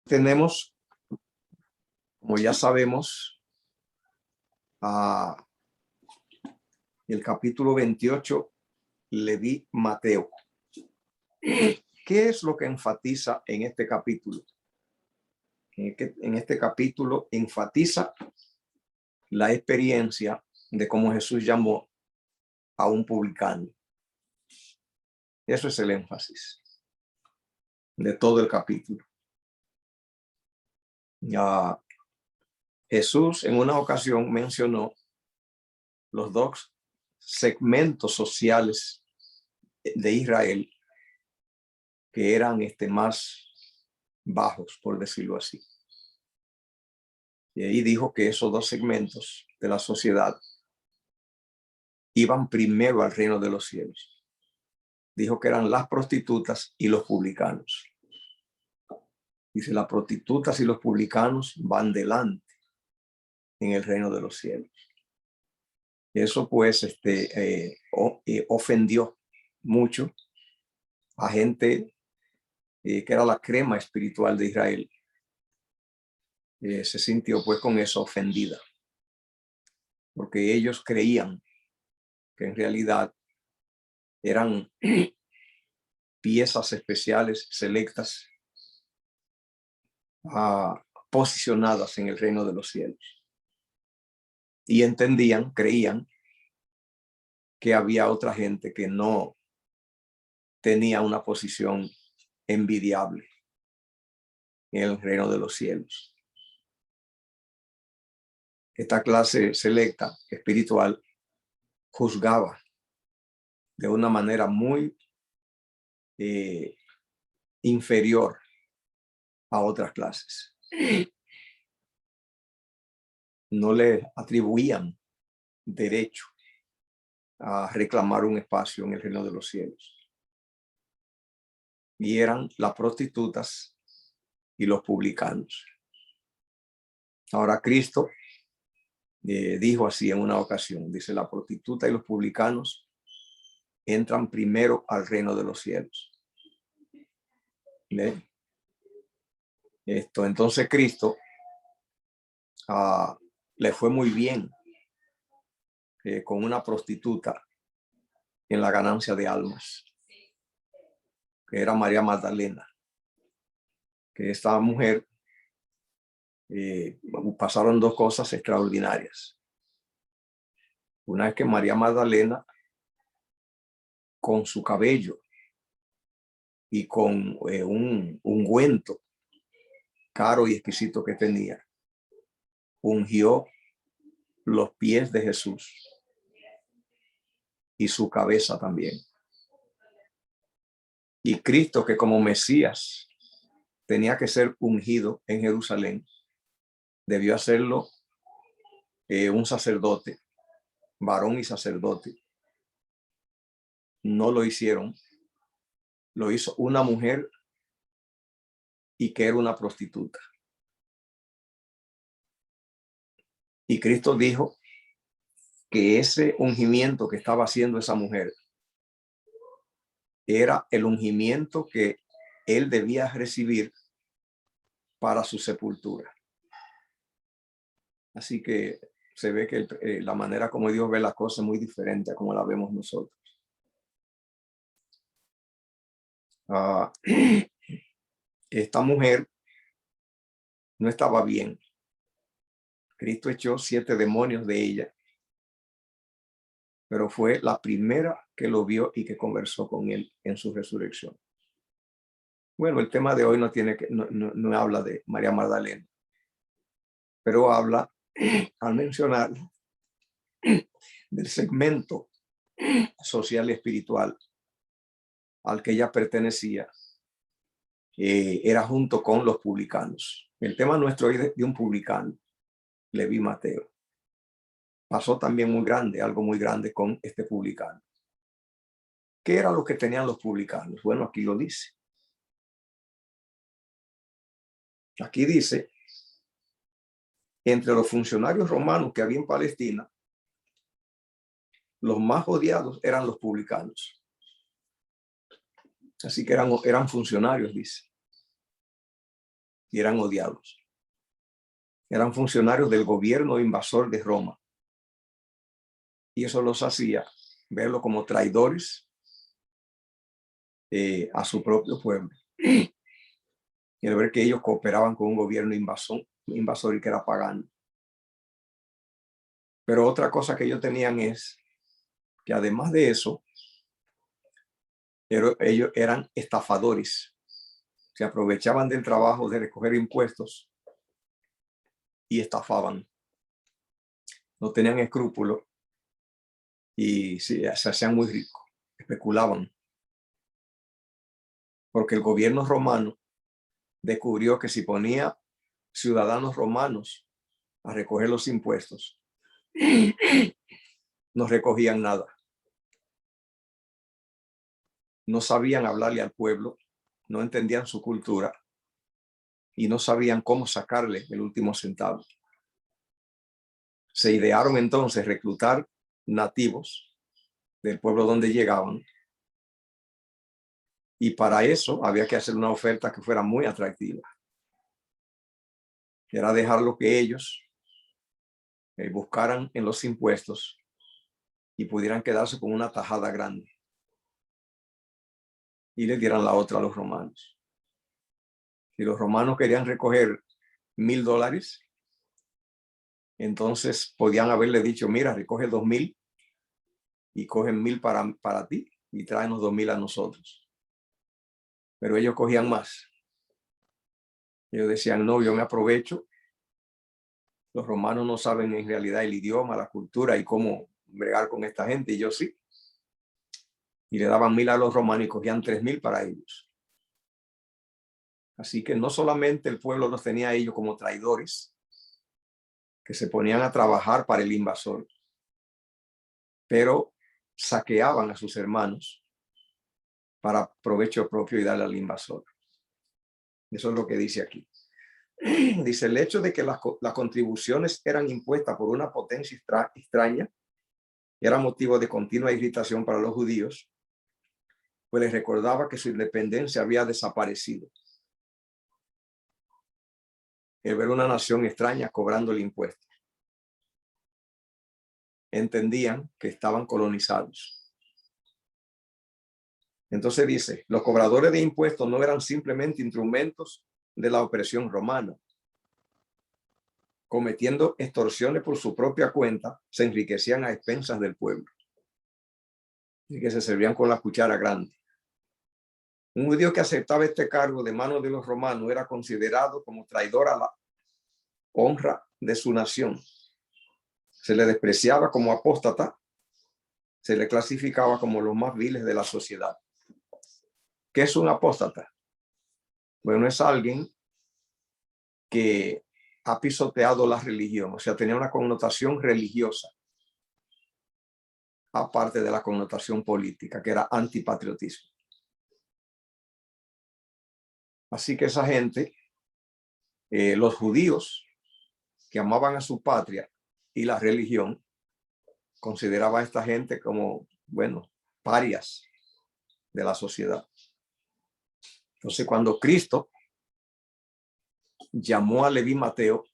tenemos, como ya sabemos, el capítulo 28, Leví, Mateo. ¿Qué es lo que enfatiza en este capítulo? En este capítulo enfatiza la experiencia de cómo Jesús llamó a un publicano. Eso es el énfasis de todo el capítulo. Ya Jesús en una ocasión mencionó los dos segmentos sociales de Israel que eran más bajos, por decirlo así. Y ahí dijo que esos dos segmentos de la sociedad iban primero al reino de los cielos. Dijo que eran las prostitutas y los publicanos. Dice, las prostitutas y los publicanos van delante en el reino de los cielos. Eso pues ofendió mucho a gente que era la crema espiritual de Israel. Se sintió pues con eso ofendida, porque ellos creían que en realidad eran piezas especiales selectas posicionadas en el reino de los cielos. Y creían que había otra gente que no tenía una posición envidiable en el reino de los cielos. Esta clase selecta espiritual juzgaba de una manera muy inferior a otras clases. No le atribuían derecho a reclamar un espacio en el reino de los cielos. Y eran las prostitutas y los publicanos. Ahora Cristo dijo así en una ocasión, dice, la prostituta y los publicanos entran primero al reino de los cielos. ¿Ve? Entonces Cristo le fue muy bien con una prostituta en la ganancia de almas, que era María Magdalena, que esta mujer pasaron dos cosas extraordinarias. Una es que María Magdalena, con su cabello y con un ungüento caro y exquisito que tenía, ungió los pies de Jesús y su cabeza también. Y Cristo, que como Mesías tenía que ser ungido en Jerusalén, debió hacerlo un sacerdote, varón y sacerdote. No lo hicieron, lo hizo una mujer y que era una prostituta. Y Cristo dijo que ese ungimiento que estaba haciendo esa mujer era el ungimiento que él debía recibir para su sepultura. Así que se ve que la manera como Dios ve las cosas es muy diferente a como la vemos nosotros. Esta mujer no estaba bien. Cristo echó 7 demonios de ella, pero fue la primera que lo vio y que conversó con él en su resurrección. Bueno, el tema de hoy no habla de María Magdalena, pero habla, al mencionar, del segmento social y espiritual al que ella pertenecía, era junto con los publicanos. El tema nuestro hoy de un publicano, Leví, Mateo. Pasó también algo muy grande con este publicano. ¿Qué era lo que tenían los publicanos? Bueno, aquí lo dice. Aquí dice, entre los funcionarios romanos que había en Palestina, los más odiados eran los publicanos. Así que eran funcionarios, dice. y eran odiados. Eran funcionarios del gobierno invasor de Roma. Y eso los hacía verlo como traidores a su propio pueblo. Y al ver que ellos cooperaban con un gobierno invasor y que era pagano. Pero otra cosa que ellos tenían es que además de eso, ellos eran estafadores. Se aprovechaban del trabajo de recoger impuestos y estafaban. No tenían escrúpulos y se hacían muy ricos, especulaban. Porque el gobierno romano descubrió que si ponía ciudadanos romanos a recoger los impuestos, no recogían nada. No sabían hablarle al pueblo, no entendían su cultura y no sabían cómo sacarle el último centavo. Se idearon entonces reclutar nativos del pueblo donde llegaban, y para eso había que hacer una oferta que fuera muy atractiva. Era dejar lo que ellos buscaran en los impuestos y pudieran quedarse con una tajada grande y le dieran la otra a los romanos. Si los romanos querían recoger $1,000, entonces podían haberle dicho, mira, recoge 2,000 y cogen 1,000 para ti y tráenos 2,000 a nosotros. Pero ellos cogían más. Ellos decían, no, yo me aprovecho. Los romanos no saben en realidad el idioma, la cultura y cómo bregar con esta gente, y yo sí. Y le daban 1,000 a los romanos y cogían 3,000 para ellos. Así que no solamente el pueblo los tenía a ellos como traidores, que se ponían a trabajar para el invasor, pero saqueaban a sus hermanos para provecho propio y darle al invasor. Eso es lo que dice aquí. Dice, el hecho de que las contribuciones eran impuestas por una potencia extraña era motivo de continua irritación para los judíos, pues les recordaba que su independencia había desaparecido. El ver una nación extraña cobrando el impuesto. Entendían que estaban colonizados. Entonces dice, los cobradores de impuestos no eran simplemente instrumentos de la opresión romana. Cometiendo extorsiones por su propia cuenta, se enriquecían a expensas del pueblo. Y que se servían con la cuchara grande. Un judío que aceptaba este cargo de manos de los romanos era considerado como traidor a la honra de su nación. Se le despreciaba como apóstata, se le clasificaba como los más viles de la sociedad. ¿Qué es un apóstata? Bueno, es alguien que ha pisoteado la religión, o sea, tenía una connotación religiosa, aparte de la connotación política, que era antipatriotismo. Así que esa gente, los judíos que amaban a su patria y la religión, consideraba a esta gente como, bueno, parias de la sociedad. Entonces, cuando Cristo llamó a Leví Mateo,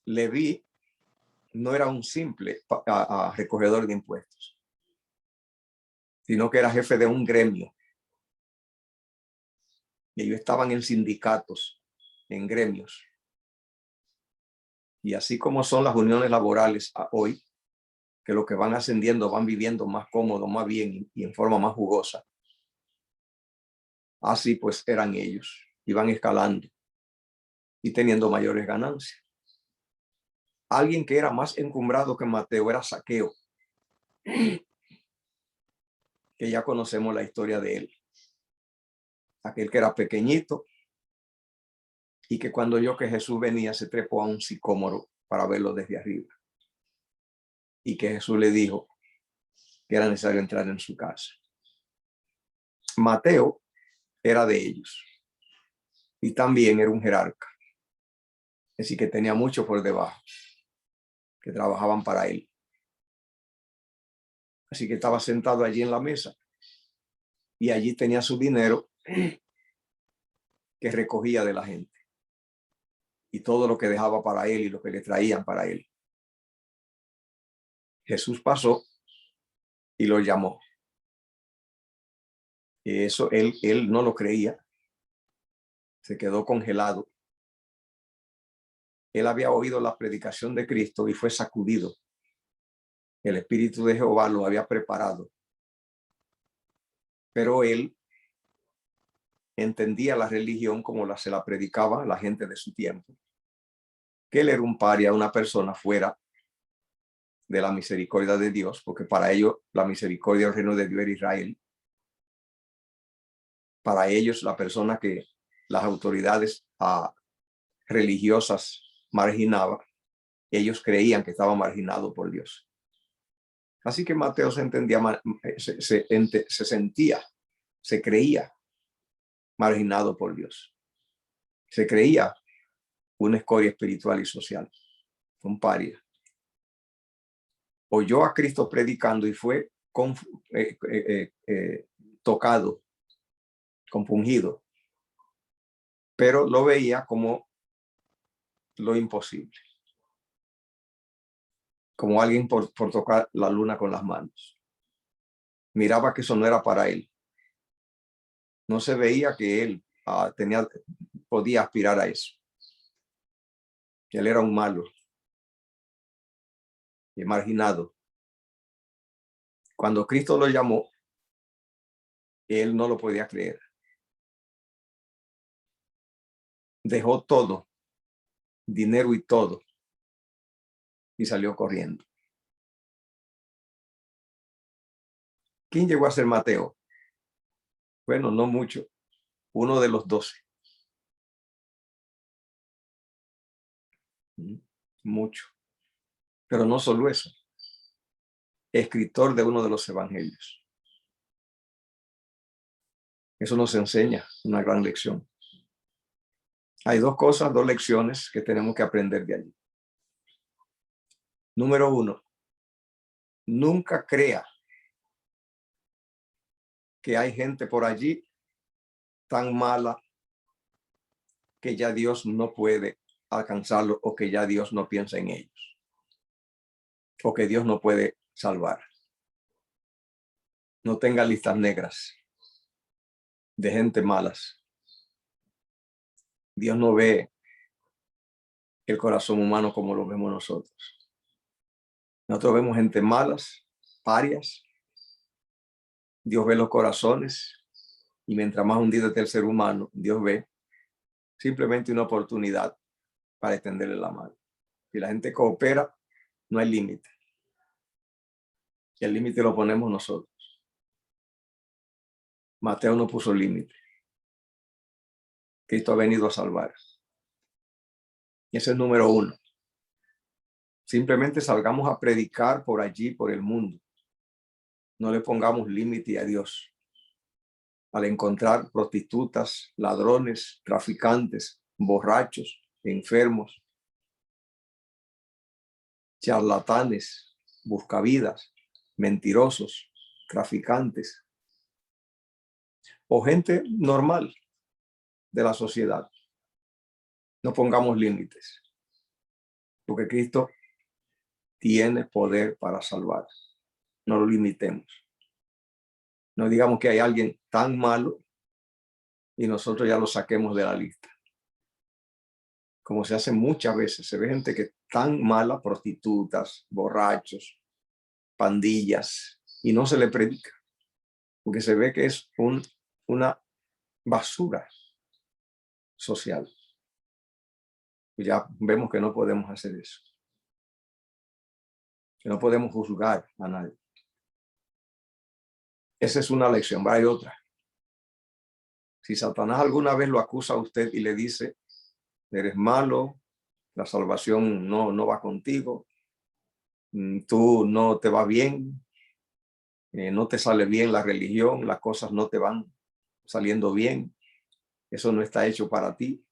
Leví no era un simple recogedor de impuestos, sino que era jefe de un gremio. Y ellos estaban en sindicatos, en gremios. Y así como son las uniones laborales hoy, que los que van ascendiendo van viviendo más cómodo, más bien y en forma más jugosa. Así pues eran ellos, iban escalando y teniendo mayores ganancias. Alguien que era más encumbrado que Mateo era Zaqueo, que ya conocemos la historia de él. Aquel que era pequeñito y que cuando oyó que Jesús venía se trepó a un sicómoro para verlo desde arriba. Y que Jesús le dijo que era necesario entrar en su casa. Mateo era de ellos y también era un jerarca. Es decir, que tenía mucho por debajo, que trabajaban para él. Así que estaba sentado allí en la mesa y allí tenía su dinero que recogía de la gente y todo lo que dejaba para él y lo que le traían para él. Jesús pasó y lo llamó. Y eso él no lo creía. Se quedó congelado. Él había oído la predicación de Cristo y fue sacudido. El Espíritu de Jehová lo había preparado. Pero él entendía la religión como se la predicaba la gente de su tiempo. Que él era un paria, una persona fuera de la misericordia de Dios, porque para ellos la misericordia del reino de Dios era Israel. Para ellos, la persona que las autoridades religiosas marginaba, ellos creían que estaba marginado por Dios. Así que Mateo se entendía, se sentía, se creía marginado por Dios. Se creía una escoria espiritual y social, un paria. Oyó a Cristo predicando y fue tocado, compungido, pero lo veía como lo imposible, como alguien por tocar la luna con las manos. Miraba que eso no era para él. No se veía que él podía aspirar a eso. Él era un malo y marginado. Cuando Cristo lo llamó, él no lo podía creer. Dejó todo, dinero y todo, y salió corriendo. ¿Quién llegó a ser Mateo? Bueno, no mucho. Uno de los 12. Mucho. Pero no solo eso. Escritor de uno de los evangelios. Eso nos enseña una gran lección. Hay dos lecciones que tenemos que aprender de allí. Número 1, nunca crea que hay gente por allí tan mala que ya Dios no puede alcanzarlo o que ya Dios no piensa en ellos o que Dios no puede salvar. No tenga listas negras de gente malas. Dios no ve el corazón humano como lo vemos nosotros. Nosotros vemos gente malas, parias. Dios ve los corazones y mientras más hundido esté el ser humano, Dios ve simplemente una oportunidad para extenderle la mano. Si la gente coopera, no hay límite. Y el límite lo ponemos nosotros. Mateo no puso límite. Cristo ha venido a salvar. Y ese es el número 1. Simplemente salgamos a predicar por allí, por el mundo. No le pongamos límite a Dios. Al encontrar prostitutas, ladrones, traficantes, borrachos, enfermos, charlatanes, buscavidas, mentirosos, traficantes o gente normal de la sociedad. No pongamos límites, porque Cristo tiene poder para salvar. No lo limitemos. No digamos que hay alguien tan malo y nosotros ya lo saquemos de la lista. Como se hace muchas veces, se ve gente que es tan mala, prostitutas, borrachos, pandillas, y no se le predica, porque se ve que es una basura social. Ya vemos que no podemos hacer eso. Que no podemos juzgar a nadie. Esa es una lección, hay otra. Si Satanás alguna vez lo acusa a usted y le dice, eres malo, la salvación no va contigo, tú no te va bien, no te sale bien la religión, las cosas no te van saliendo bien, eso no está hecho para ti,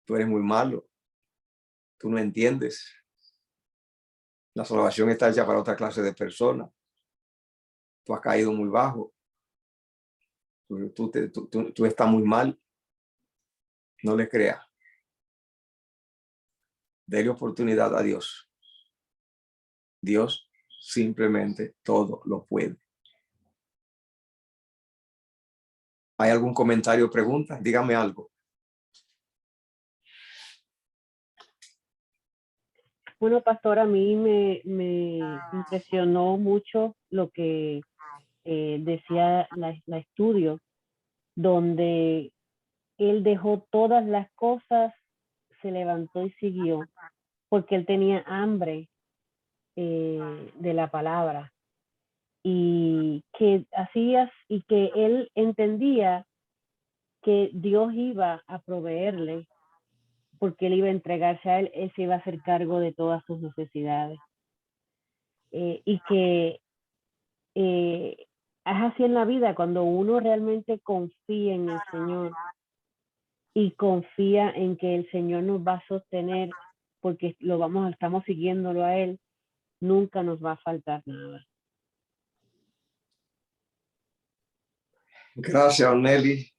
tú eres muy malo, tú no entiendes, la salvación está hecha para otra clase de personas, tú has caído muy bajo, tú estás muy mal, No le crea. Dele oportunidad a Dios. Dios simplemente todo lo puede. ¿Hay algún comentario o pregunta? Dígame algo. Bueno, pastor, a mí me impresionó mucho lo que decía la estudio, donde él dejó todas las cosas, se levantó y siguió, porque él tenía hambre de la palabra. Y que hacías, y que él entendía que Dios iba a proveerle, porque él iba a entregarse a él se iba a hacer cargo de todas sus necesidades. Y que es así en la vida, cuando uno realmente confía en el Señor y confía en que el Señor nos va a sostener, porque estamos siguiéndolo a Él, nunca nos va a faltar nada. Gracias, Nelly.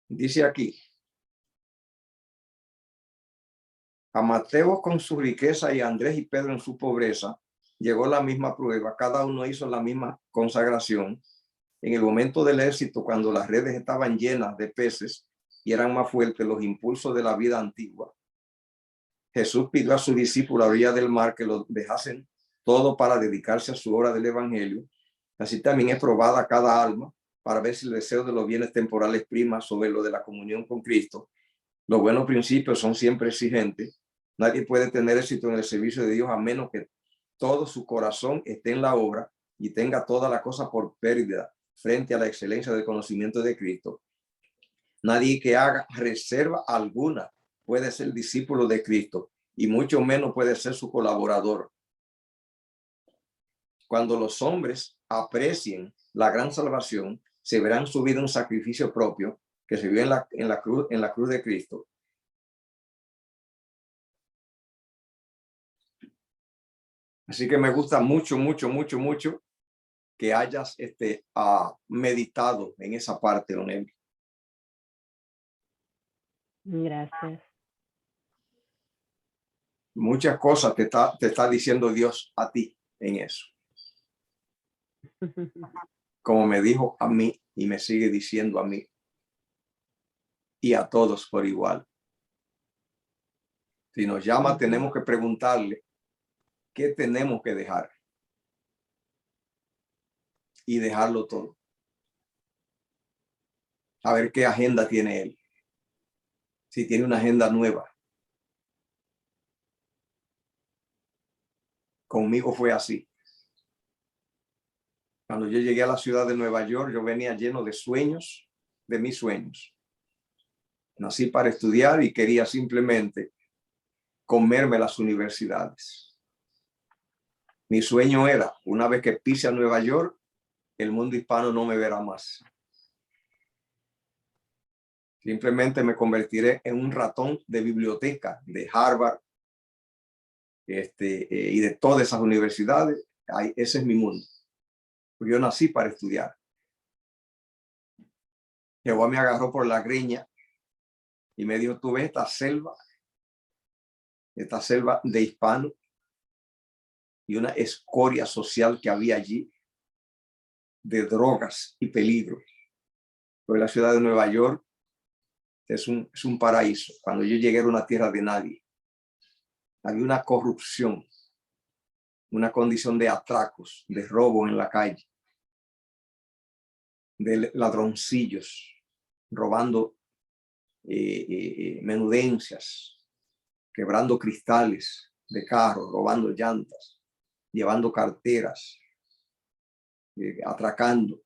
Dice aquí, a Mateo con su riqueza y a Andrés y Pedro en su pobreza, llegó la misma prueba, cada uno hizo la misma consagración. En el momento del éxito, cuando las redes estaban llenas de peces y eran más fuertes los impulsos de la vida antigua, Jesús pidió a sus discípulos a la orilla del mar que lo dejasen todo para dedicarse a su obra del evangelio. Así también es probada cada alma para ver si el deseo de los bienes temporales prima sobre lo de la comunión con Cristo. Los buenos principios son siempre exigentes. Nadie puede tener éxito en el servicio de Dios a menos que todo su corazón esté en la obra y tenga toda la cosa por pérdida frente a la excelencia del conocimiento de Cristo. Nadie que haga reserva alguna puede ser discípulo de Cristo y mucho menos puede ser su colaborador. Cuando los hombres aprecien la gran salvación, se verán subido un sacrificio propio que se vio en la cruz de Cristo. Así que me gusta mucho, mucho, mucho, mucho que hayas meditado en esa parte, Leonel. Gracias. Muchas cosas te está diciendo Dios a ti en eso. Como me dijo a mí y me sigue diciendo a mí y a todos por igual. Si nos llama, tenemos que preguntarle qué tenemos que dejar y dejarlo todo. A ver qué agenda tiene él. Si tiene una agenda nueva. Conmigo fue así. Cuando yo llegué a la ciudad de Nueva York, yo venía lleno de sueños, de mis sueños. Nací para estudiar y quería simplemente comerme las universidades. Mi sueño era, una vez que pise a Nueva York, el mundo hispano no me verá más. Simplemente me convertiré en un ratón de biblioteca de Harvard y de todas esas universidades. Ese es mi mundo. Yo nací para estudiar. Jehová me agarró por la greña y me dijo, tú ves esta selva de hispanos y una escoria social que había allí de drogas y peligro. Pues la ciudad de Nueva York es un paraíso. Cuando yo llegué era una tierra de nadie. Había una corrupción, una condición de atracos, de robo en la calle, de ladroncillos, robando menudencias, quebrando cristales de carros, robando llantas, llevando carteras, atracando.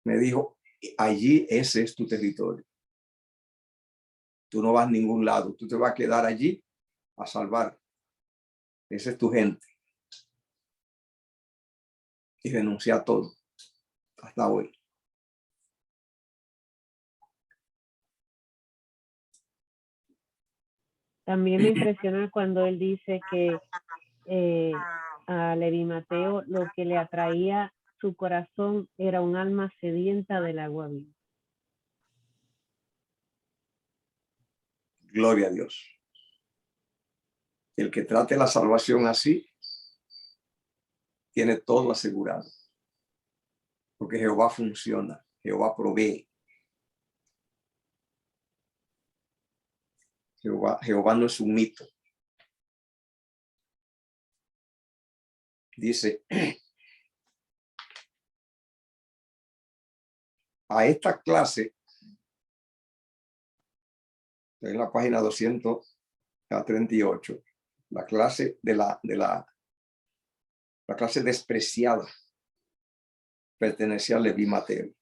Me dijo, allí ese es tu territorio. Tú no vas a ningún lado, tú te vas a quedar allí a salvar. Esa es tu gente. Y renuncié a todo hasta hoy. También me impresiona cuando él dice que a Levi Mateo lo que le atraía su corazón era un alma sedienta del agua viva. Gloria a Dios. El que trate la salvación así, tiene todo asegurado. Porque Jehová funciona, Jehová provee. Jehová no es un mito. Dice, a esta clase, en la página 238, la clase la clase despreciada pertenecía a Leví Mateo,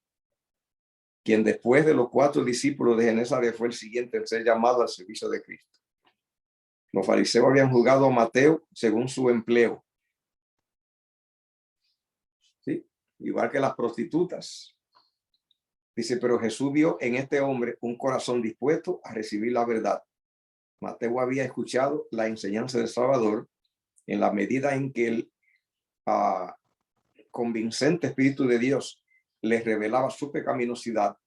quien después de los 4 discípulos de Genesaret fue el siguiente en ser llamado al servicio de Cristo. Los fariseos habían juzgado a Mateo según su empleo. ¿Sí? Igual que las prostitutas. Dice, pero Jesús vio en este hombre un corazón dispuesto a recibir la verdad. Mateo había escuchado la enseñanza del Salvador en la medida en que el convincente Espíritu de Dios les revelaba su pecaminosidad,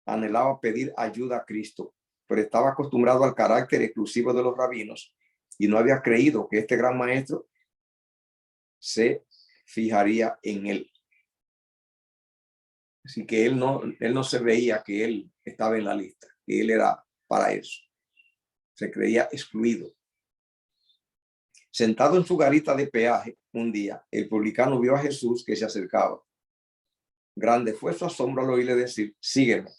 anhelaba pedir ayuda a Cristo, pero estaba acostumbrado al carácter exclusivo de los rabinos y no había creído que este gran maestro se fijaría en él. Así que él no se veía que él estaba en la lista, que él era para eso. Se creía excluido. Sentado en su garita de peaje, un día, el publicano vio a Jesús que se acercaba. Grande fue su asombro al oírle decir, sígueme.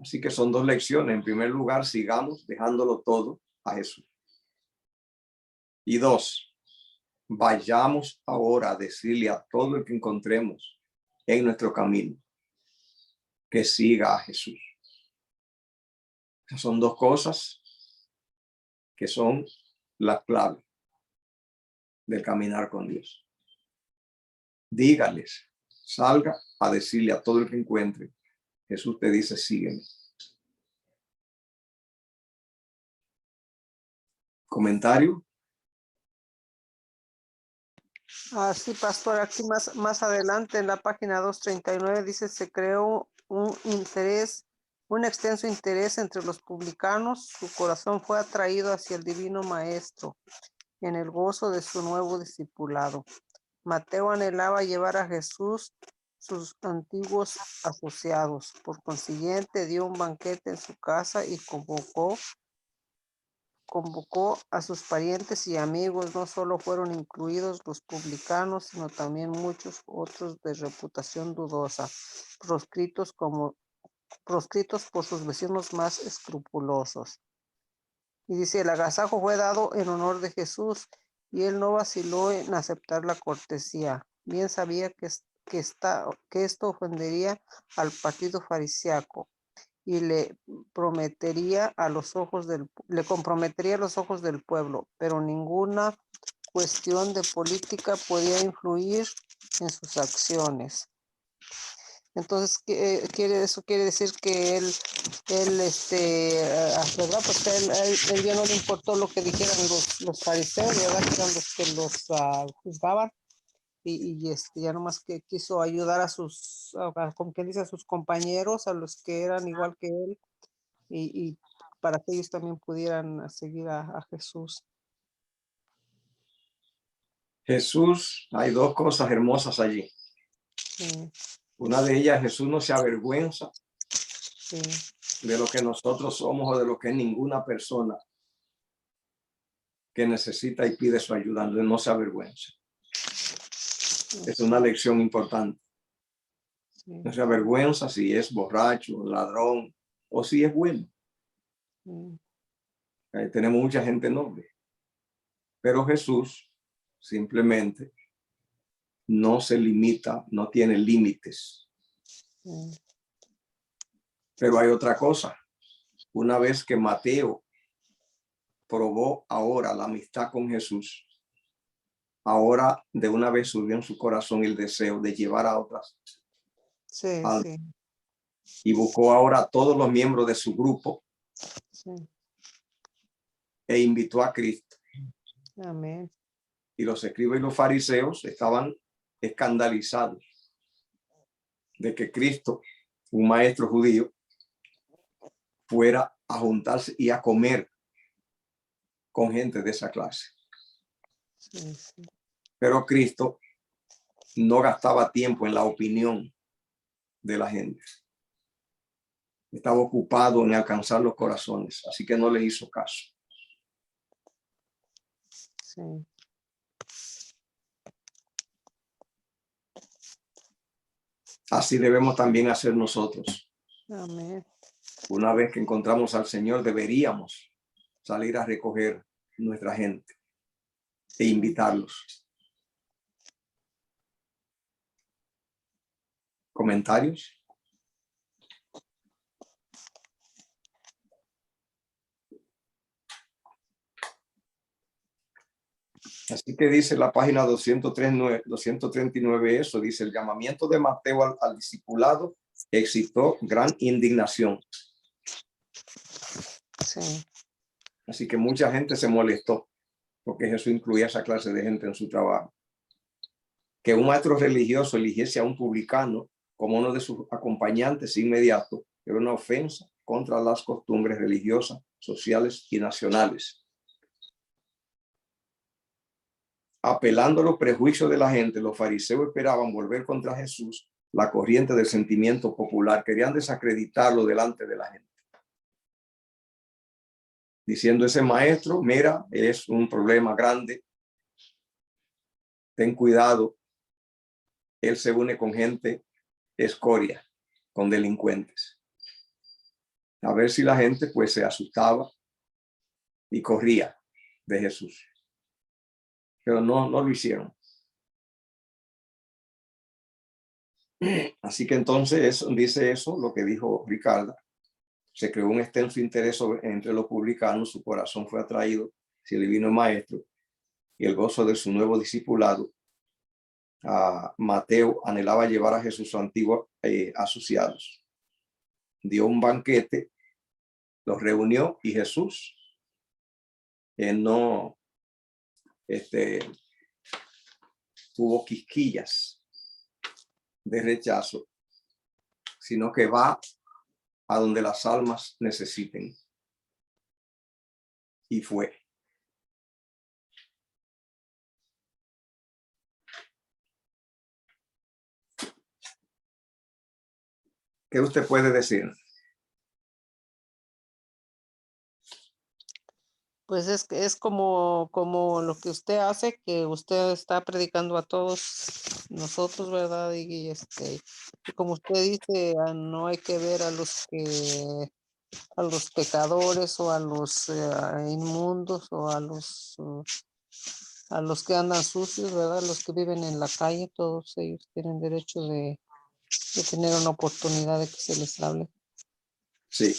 Así que son 2 lecciones. En primer lugar, sigamos dejándolo todo a Jesús. Y 2, vayamos ahora a decirle a todo el que encontremos en nuestro camino que siga a Jesús. Esas son 2 cosas que son la clave del caminar con Dios. Dígales, salga a decirle a todo el que encuentre. Jesús te dice, sígueme. ¿Comentario? Sí, pastor, aquí más adelante en la página 239 dice, se creó un extenso interés entre los publicanos. Su corazón fue atraído hacia el divino maestro en el gozo de su nuevo discipulado. Mateo anhelaba llevar a Jesús sus antiguos asociados. Por consiguiente, dio un banquete en su casa y convocó a sus parientes y amigos. No solo fueron incluidos los publicanos, sino también muchos otros de reputación dudosa, proscritos por sus vecinos más escrupulosos. Y dice, el agasajo fue dado en honor de Jesús, y él no vaciló en aceptar la cortesía. Bien sabía que esto ofendería al partido farisaico y le comprometería a los ojos del pueblo, pero ninguna cuestión de política podía influir en sus acciones. Entonces, eso quiere decir que él ¿verdad? Pues él ya no le importó lo que dijeran los fariseos, ¿verdad? Que eran los que los juzgaban. Y ya nomás que quiso ayudar a como quien dice, a sus compañeros, a los que eran igual que él, y para que ellos también pudieran seguir a Jesús. Jesús, hay 2 cosas hermosas allí. Sí, Una de ellas, Jesús no se avergüenza sí, de lo que nosotros somos o de lo que es ninguna persona que necesita y pide su ayuda. No se avergüenza. Es una lección importante. sí, No se avergüenza si es borracho, ladrón o si es bueno. sí. Ahí tenemos mucha gente noble. Pero Jesús simplemente no se limita, no tiene límites. Sí. Pero hay otra cosa. Una vez que Mateo probó ahora la amistad con Jesús, ahora de una vez subió en su corazón el deseo de llevar a otras. Sí, Y buscó ahora a todos los miembros de su grupo sí. e invitó a Cristo. Amén. Y los escribas y los fariseos estaban escandalizados de que Cristo, un maestro judío, fuera a juntarse y a comer con gente de esa clase. Sí, sí. Pero Cristo no gastaba tiempo en la opinión de la gente. Estaba ocupado en alcanzar los corazones, así que no le hizo caso. Sí. Así debemos también hacer nosotros. Amén. Una vez que encontramos al Señor, deberíamos salir a recoger nuestra gente e invitarlos. ¿Comentarios? Así que dice la página 239 eso, dice el llamamiento de Mateo al discipulado excitó gran indignación. Sí. Así que mucha gente se molestó porque Jesús incluía esa clase de gente en su trabajo. Que un maestro religioso eligiese a un publicano como uno de sus acompañantes inmediatos era una ofensa contra las costumbres religiosas, sociales y nacionales. Apelando a los prejuicios de la gente, los fariseos esperaban volver contra Jesús la corriente del sentimiento popular. Querían desacreditarlo delante de la gente, diciendo: ese maestro, mira, es un problema grande. Ten cuidado. Él se une con gente escoria, con delincuentes. A ver si la gente pues se asustaba y corría de Jesús. Pero no lo hicieron. Así que entonces dice eso, lo que dijo Ricardo. Se creó un extenso interés entre los publicanos, su corazón fue atraído hacia el divino maestro y el gozo de su nuevo discipulado. Mateo anhelaba llevar a Jesús sus antiguos asociados. Dio un banquete, los reunió y Jesús no tuvo quisquillas de rechazo, sino que va a donde las almas necesiten. Y fue. ¿Qué usted puede decir? Pues es como lo que usted hace, que usted está predicando a todos nosotros, ¿verdad? Y como usted dice, no hay que ver a los pecadores o a los inmundos o a los que andan sucios, ¿verdad? Los que viven en la calle, todos ellos tienen derecho de tener una oportunidad de que se les hable. Sí.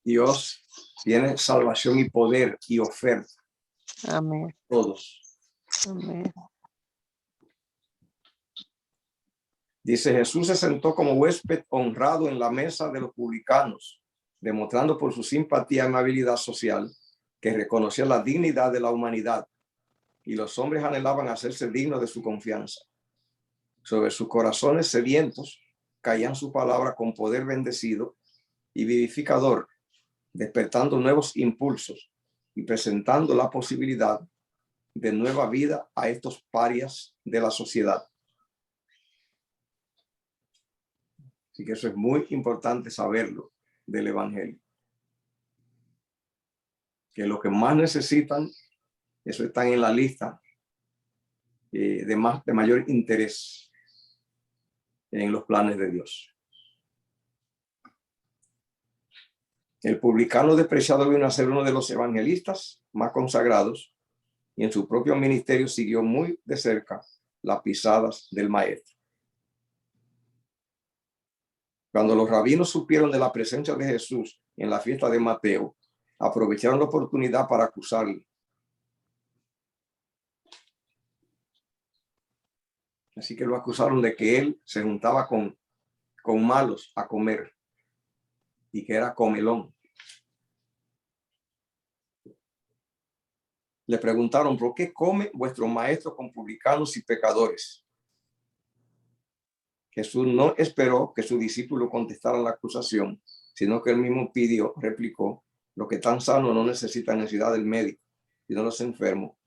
Dios tiene salvación y poder y oferta. Amén. Todos. Amén. Dice: Jesús se sentó como huésped honrado en la mesa de los publicanos, demostrando por su simpatía y amabilidad social que reconocía la dignidad de la humanidad, y los hombres anhelaban hacerse dignos de su confianza. Sobre sus corazones sedientos caían sus palabras con poder bendecido y vivificador, despertando nuevos impulsos y presentando la posibilidad de nueva vida a estos parias de la sociedad. Así que eso es muy importante saberlo del evangelio. Que los que más necesitan, eso están en la lista de mayor interés en los planes de Dios. El publicano despreciado vino a ser uno de los evangelistas más consagrados y en su propio ministerio siguió muy de cerca las pisadas del maestro. Cuando los rabinos supieron de la presencia de Jesús en la fiesta de Mateo, aprovecharon la oportunidad para acusarle. Así que lo acusaron de que él se juntaba con malos a comer. y que era comelón. Le preguntaron, ¿por qué come vuestro maestro con publicanos y pecadores? Jesús no esperó que su discípulo contestara la acusación, sino que él mismo replicó, lo que tan sano no necesita necesidad del médico, sino los enfermos.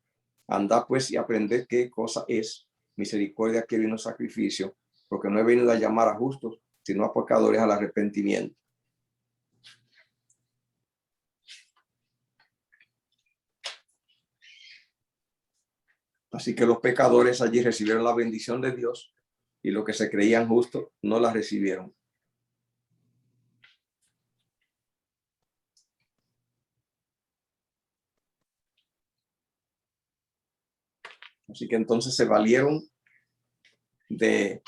Andad pues y aprended qué cosa es misericordia, que vino sacrificio, porque no he venido a llamar a justos, sino a pecadores al arrepentimiento. Así que los pecadores allí recibieron la bendición de Dios y los que se creían justos no la recibieron. Así que entonces se valieron de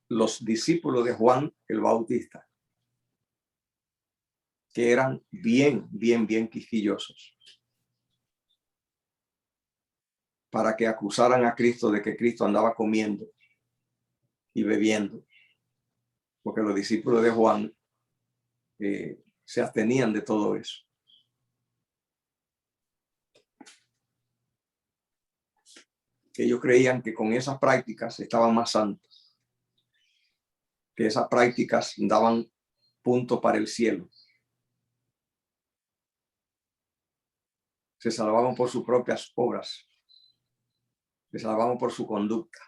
los discípulos de Juan el Bautista, que eran bien quisquillosos, para que acusaran a Cristo de que Cristo andaba comiendo y bebiendo, porque los discípulos de Juan se abstenían de todo eso. Ellos creían que con esas prácticas estaban más santos, que esas prácticas daban punto para el cielo. Se salvaban por sus propias obras, se salvaban por su conducta.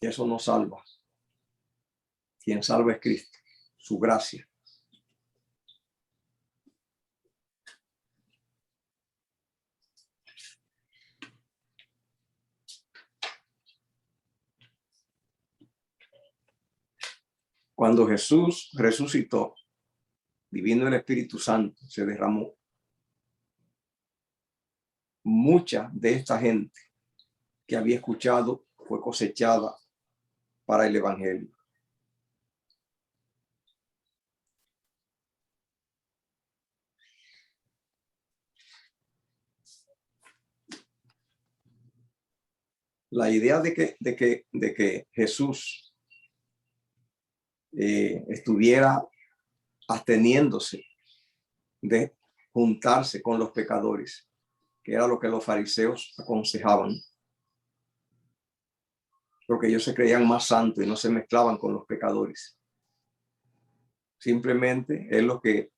Y eso no salva. Quien salva es Cristo, su gracia. Cuando Jesús resucitó, divino el Espíritu Santo se derramó. Mucha de esta gente que había escuchado fue cosechada para el evangelio. La idea de que Jesús estuviera absteniéndose de juntarse con los pecadores, que era lo que los fariseos aconsejaban, porque ellos se creían más santos y no se mezclaban con los pecadores. Simplemente es lo que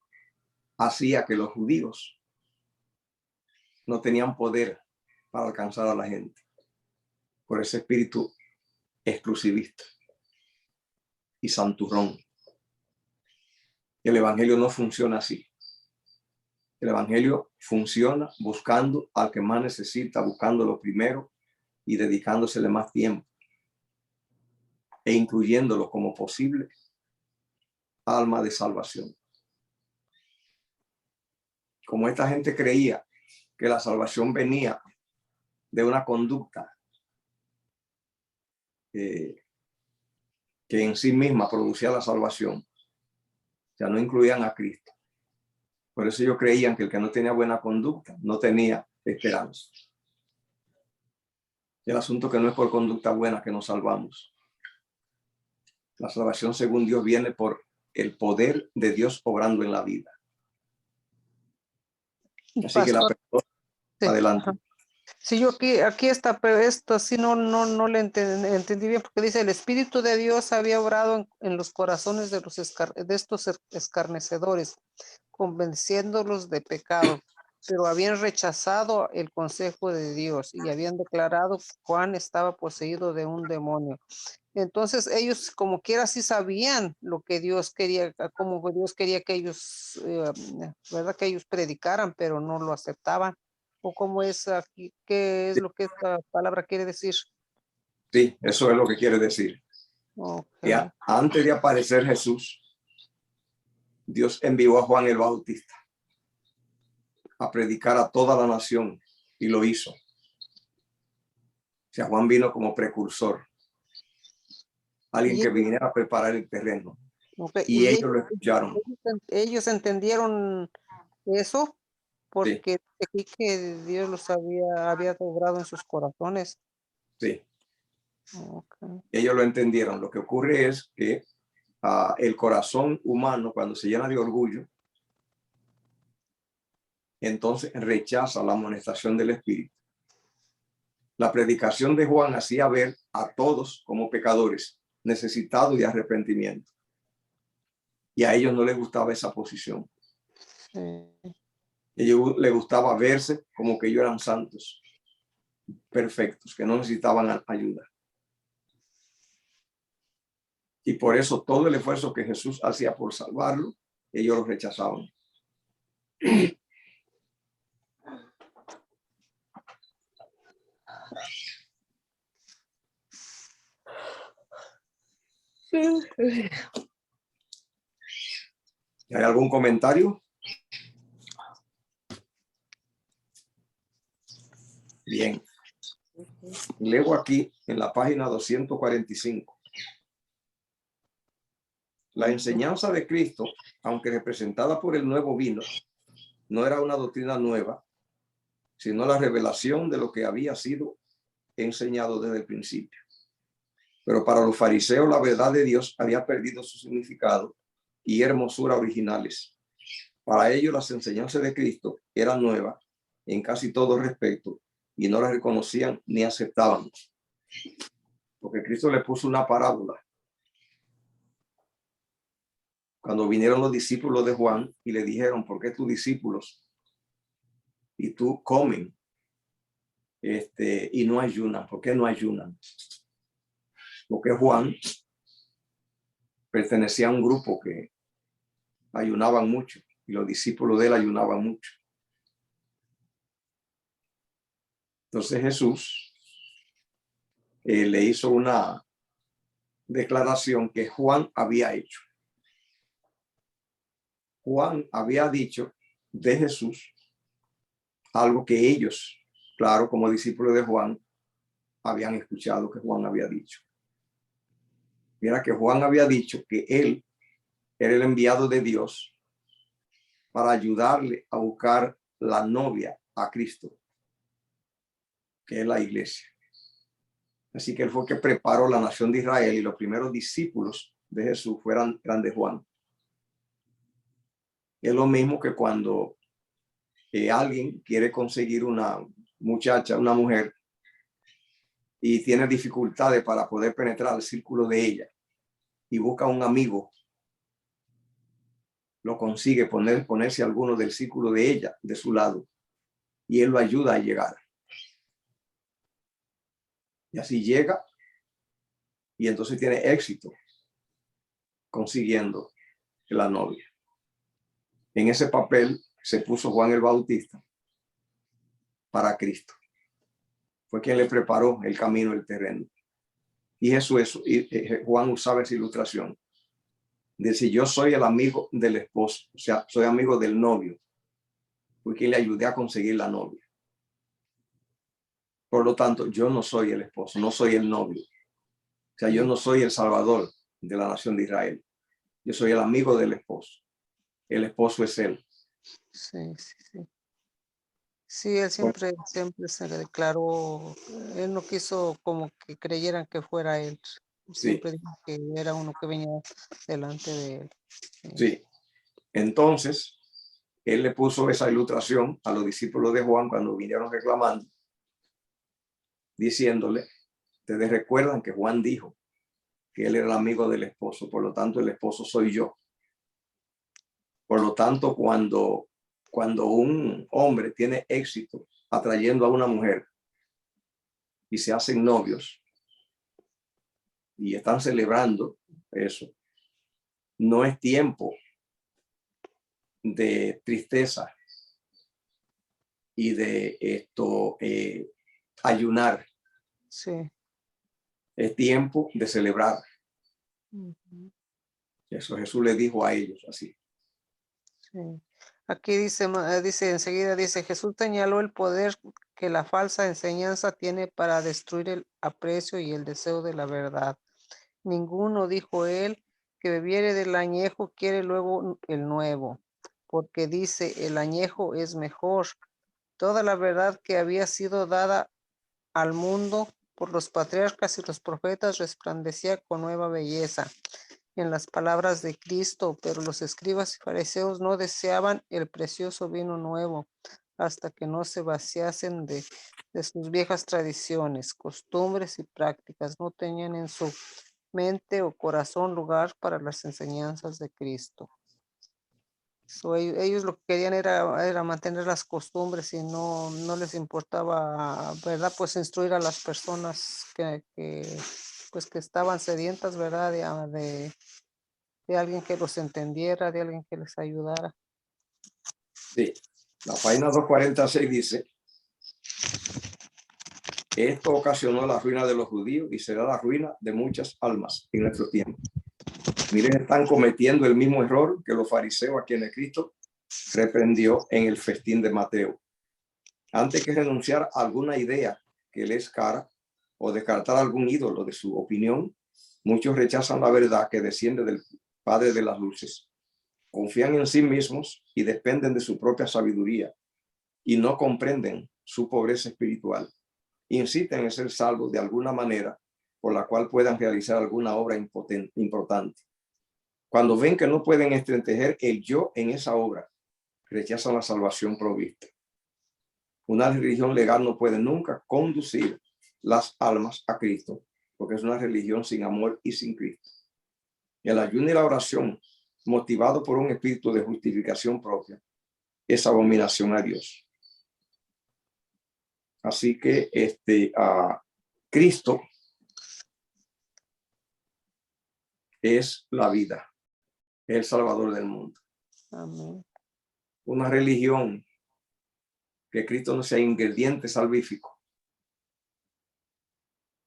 hacía que los judíos no tenían poder para alcanzar a la gente, por ese espíritu exclusivista y santurrón. El evangelio no funciona así. El evangelio funciona buscando al que más necesita, buscando lo primero y dedicándosele más tiempo e incluyéndolo como posible alma de salvación. Como esta gente creía que la salvación venía de una conducta que en sí misma producía la salvación, ya no incluían a Cristo. Por eso ellos creían que el que no tenía buena conducta no tenía esperanza. El asunto que no es por conducta buena que nos salvamos. La salvación según Dios viene por el poder de Dios obrando en la vida. Así Pastor, que la persona, sí, adelante. Ajá. Sí, yo aquí está, pero esto sí no le entendí bien, porque dice, el Espíritu de Dios había obrado en los corazones de estos escarnecedores, convenciéndolos de pecado, pero habían rechazado el consejo de Dios y habían declarado que Juan estaba poseído de un demonio. Entonces ellos como quiera sí sabían lo que Dios quería, como Dios quería que ellos, verdad, que ellos predicaran, pero no lo aceptaban. ¿O cómo es aquí? ¿Qué es lo que esta palabra quiere decir? Sí, eso es lo que quiere decir. Okay. Antes de aparecer Jesús, Dios envió a Juan el Bautista a predicar a toda la nación y lo hizo. O sea, Juan vino como precursor, alguien que viniera a preparar el terreno. Okay. Y ellos lo escucharon. Ellos entendieron eso porque sí. aquí que Dios los había obrado en sus corazones. Sí. Okay. Ellos lo entendieron. Lo que ocurre es que el corazón humano, cuando se llena de orgullo, entonces rechaza la amonestación del Espíritu. La predicación de Juan hacía ver a todos como pecadores, necesitados de arrepentimiento. Y a ellos no les gustaba esa posición. Sí. A ellos les gustaba verse como que ellos eran santos, perfectos, que no necesitaban ayuda. Y por eso todo el esfuerzo que Jesús hacía por salvarlo, ellos lo rechazaban. ¿Hay algún comentario? Bien. Leo aquí en la página 245. La enseñanza de Cristo, aunque representada por el nuevo vino, no era una doctrina nueva, sino la revelación de lo que había sido enseñado desde el principio. Pero para los fariseos la verdad de Dios había perdido su significado y hermosura originales. Para ellos las enseñanzas de Cristo eran nuevas en casi todo respecto y no las reconocían ni aceptaban. Porque Cristo le puso una parábola. Cuando vinieron los discípulos de Juan y le dijeron, ¿por qué tus discípulos y tú comen y no ayunan? ¿Por qué no ayunan? Porque Juan pertenecía a un grupo que ayunaban mucho y los discípulos de él ayunaban mucho. Entonces Jesús le hizo una declaración que Juan había hecho. Juan había dicho de Jesús algo que ellos, claro, como discípulos de Juan, habían escuchado que Juan había dicho. Mira que Juan había dicho que él era el enviado de Dios para ayudarle a buscar la novia a Cristo, que es la iglesia. Así que él fue que preparó la nación de Israel y los primeros discípulos de Jesús eran de Juan. Es lo mismo que cuando alguien quiere conseguir una muchacha, una mujer, y tiene dificultades para poder penetrar el círculo de ella y busca un amigo, lo consigue ponerse alguno del círculo de ella, de su lado, y él lo ayuda a llegar. Y así llega y entonces tiene éxito consiguiendo la novia. En ese papel se puso Juan el Bautista para Cristo. Fue quien le preparó el camino, el terreno. Y Juan usaba esa ilustración. Dice, yo soy el amigo del esposo, o sea, soy amigo del novio. Fui quien le ayudé a conseguir la novia. Por lo tanto, yo no soy el esposo, no soy el novio. O sea, yo no soy el salvador de la nación de Israel. Yo soy el amigo del esposo. El esposo es él. Sí, sí, sí. Sí, él siempre se declaró, él no quiso como que creyeran que fuera él. Siempre dijo que era uno que venía delante de él. Sí. Entonces, él le puso esa ilustración a los discípulos de Juan cuando vinieron reclamando, diciéndole, ustedes recuerdan que Juan dijo que él era el amigo del esposo, por lo tanto el esposo soy yo. Por lo tanto, cuando un hombre tiene éxito atrayendo a una mujer y se hacen novios y están celebrando eso, no es tiempo de tristeza y de ayunar. Sí. Es tiempo de celebrar. Eso Jesús le dijo a ellos así. Sí. Aquí dice enseguida, dice, Jesús señaló el poder que la falsa enseñanza tiene para destruir el aprecio y el deseo de la verdad. Ninguno, dijo él, que bebiere del añejo quiere luego el nuevo, porque dice, el añejo es mejor. Toda la verdad que había sido dada al mundo por los patriarcas y los profetas resplandecía con nueva belleza. en las palabras de Cristo, pero los escribas y fariseos no deseaban el precioso vino nuevo hasta que no se vaciasen de sus viejas tradiciones, costumbres y prácticas. No tenían en su mente o corazón lugar para las enseñanzas de Cristo. Ellos lo que querían era mantener las costumbres y no les importaba, ¿verdad? Pues instruir a las personas pues que estaban sedientas, ¿verdad? De alguien que los entendiera, de alguien que les ayudara. Sí, la página 246 dice: esto ocasionó la ruina de los judíos y será la ruina de muchas almas en nuestro tiempo. Miren, están cometiendo el mismo error que los fariseos a quienes Cristo reprendió en el festín de Mateo. Antes que renunciar a alguna idea que les es cara o descartar algún ídolo de su opinión, muchos rechazan la verdad que desciende del Padre de las luces. Confían en sí mismos y dependen de su propia sabiduría y no comprenden su pobreza espiritual. Insisten en ser salvos de alguna manera por la cual puedan realizar alguna obra importante. Cuando ven que no pueden entretejer el yo en esa obra, rechazan la salvación provista. Una religión legal no puede nunca conducir las almas a Cristo, porque es una religión sin amor y sin Cristo. El ayuno y la oración, motivado por un espíritu de justificación propia, es abominación a Dios. Así que Cristo es la vida, es el Salvador del mundo. Amén. Una religión que Cristo no sea ingrediente salvífico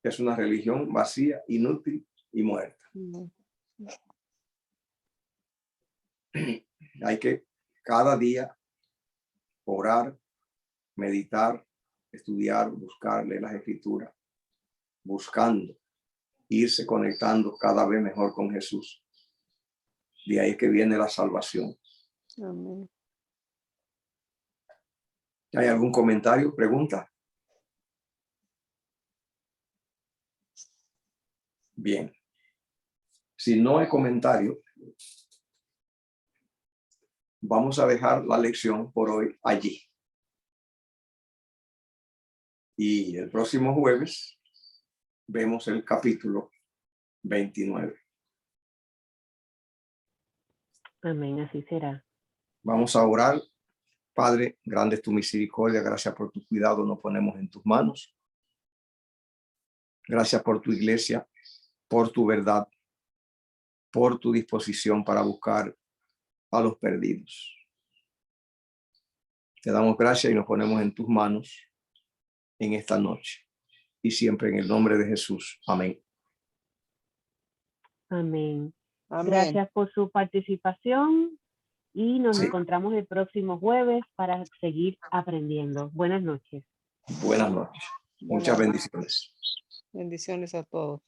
es una religión vacía, inútil y muerta. Amén. Hay que cada día orar, meditar, estudiar, buscar, leer las escrituras, buscando, irse conectando cada vez mejor con Jesús. De ahí que viene la salvación. Amén. ¿Hay algún comentario, pregunta? Bien. Si no hay comentario, vamos a dejar la lección por hoy allí. Y el próximo jueves vemos el capítulo 29. Amén, así será. Vamos a orar. Padre, grande es tu misericordia. Gracias por tu cuidado. Nos ponemos en tus manos. Gracias por tu iglesia, por tu verdad, por tu disposición para buscar a los perdidos. Te damos gracias y nos ponemos en tus manos en esta noche y siempre en el nombre de Jesús. Amén. Amén. Amén. Gracias por su participación y nos Sí. encontramos el próximo jueves para seguir aprendiendo. Buenas noches. Buenas noches. Muchas bendiciones. Bendiciones a todos.